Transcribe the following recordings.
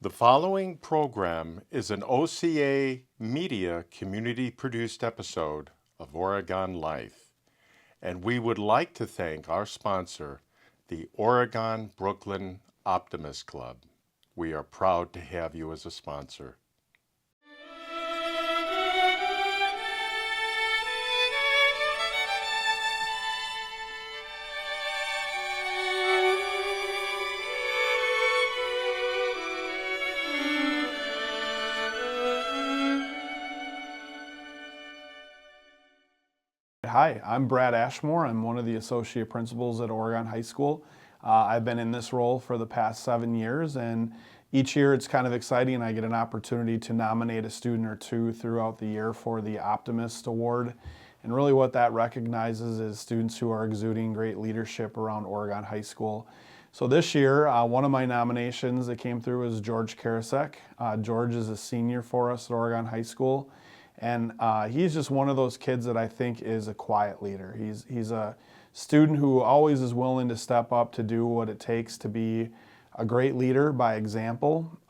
The following program is an OCAmedia community-produced episode of Oregon Life, and we would like to thank our sponsor, the Oregon-Brooklyn Optimist Club. We are proud to have you as a sponsor. Hi, I'm Brad Ashmore. I'm one of the associate principals at Oregon High School. I've been in this role for the past 7 years, and each year it's kind of exciting. I get an opportunity to nominate a student or two throughout the year for the Optimist Award. And really what that recognizes is students who are exuding great leadership around Oregon High School. So this year, one of my nominations that came through was George Karasek. George is a senior for us at Oregon High School. And he's just one of those kids that I think is a quiet leader. He's a student who always is willing to step up to do what it takes to be a great leader by example,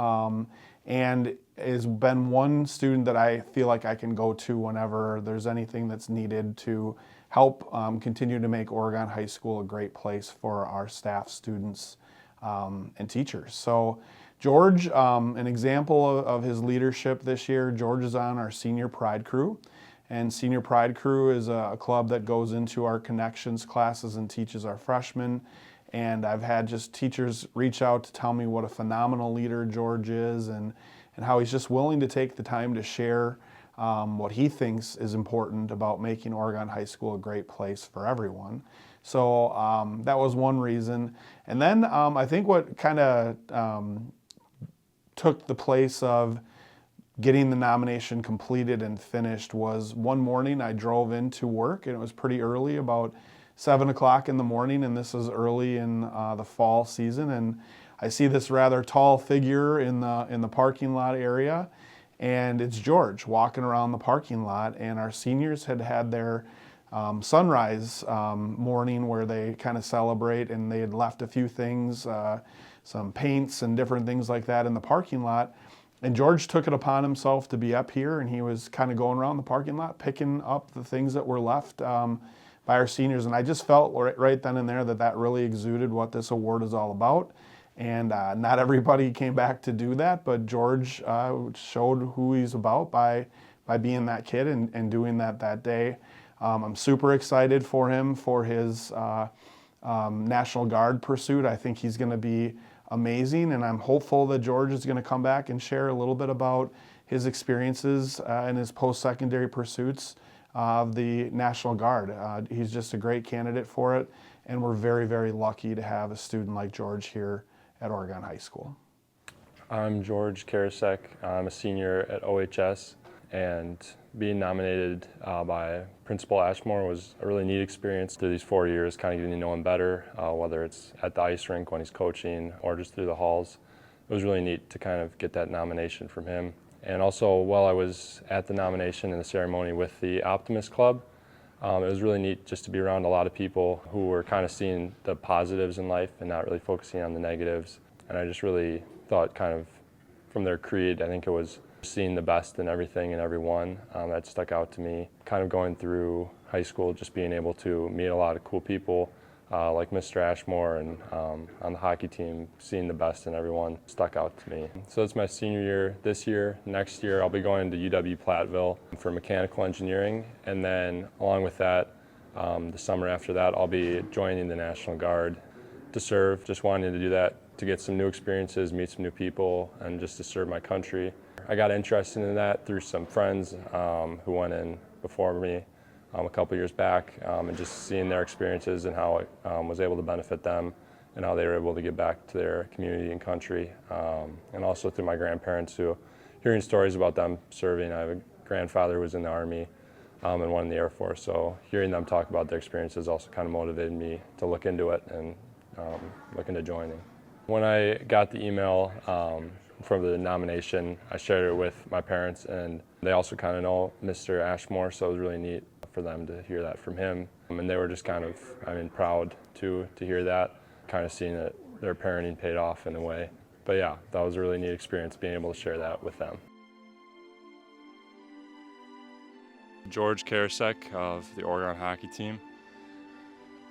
and has been one student that I feel like I can go to whenever there's anything that's needed to help continue to make Oregon High School a great place for our staff, students, and teachers. So George, an example of his leadership this year, George is on our Senior Pride Crew. And Senior Pride Crew is a club that goes into our connections classes and teaches our freshmen. And I've had just teachers reach out to tell me what a phenomenal leader George is and how he's just willing to take the time to share what he thinks is important about making Oregon High School a great place for everyone. So that was one reason. And then I think what kind of took the place of getting the nomination completed and finished was one morning I drove into work, and it was pretty early, about 7 o'clock in the morning, and this is early in the fall season, and I see this rather tall figure in the parking lot area, and it's George walking around the parking lot. And our seniors had their sunrise morning where they kind of celebrate, and they had left a few things, some paints and different things like that in the parking lot. And George took it upon himself to be up here, and he was kind of going around the parking lot picking up the things that were left by our seniors. And I just felt right then and there that really exuded what this award is all about. And not everybody came back to do that, but George showed who he's about by being that kid and doing that day. I'm super excited for him for his National Guard pursuit. I think he's going to be amazing, and I'm hopeful that George is going to come back and share a little bit about his experiences and his post-secondary pursuits of the National Guard. He's just a great candidate for it, and we're very, very lucky to have a student like George here at Oregon High School. I'm George Karasek. I'm a senior at OHS, and being nominated by Principal Ashmore was a really neat experience through these 4 years, kind of getting to know him better, whether it's at the ice rink when he's coaching or just through the halls. It was really neat to kind of get that nomination from him. And also, while I was at the nomination and the ceremony with the Optimist Club, it was really neat just to be around a lot of people who were kind of seeing the positives in life and not really focusing on the negatives. And I just really thought, kind of from their creed, I think it was seeing the best in everything and everyone. That stuck out to me. Kind of going through high school, just being able to meet a lot of cool people like Mr. Ashmore, and on the hockey team, seeing the best in everyone stuck out to me. So it's my senior year this year. Next year I'll be going to UW-Platteville for mechanical engineering, and then along with that, the summer after that, I'll be joining the National Guard to serve. Just wanting to do that to get some new experiences, meet some new people, and just to serve my country. I got interested in that through some friends who went in before me a couple years back, and just seeing their experiences and how it was able to benefit them and how they were able to give back to their community and country. And also through my grandparents, who, hearing stories about them serving. I have a grandfather who was in the Army and one in the Air Force, so hearing them talk about their experiences also kind of motivated me to look into it and look into joining. When I got the email from the nomination, I shared it with my parents, and they also kind of know Mr. Ashmore, so it was really neat for them to hear that from him. And they were just kind of, proud to hear that, kind of seeing that their parenting paid off in a way. But yeah, that was a really neat experience being able to share that with them. George Karasek of the Oregon hockey team.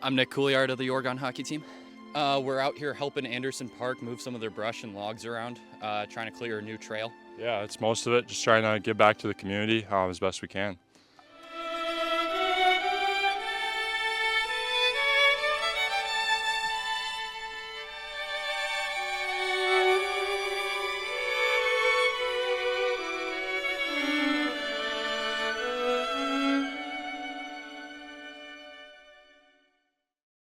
I'm Nick Couliard of the Oregon hockey team. We're out here helping Anderson Park move some of their brush and logs around, trying to clear a new trail. Yeah, it's most of it, just trying to give back to the community as best we can.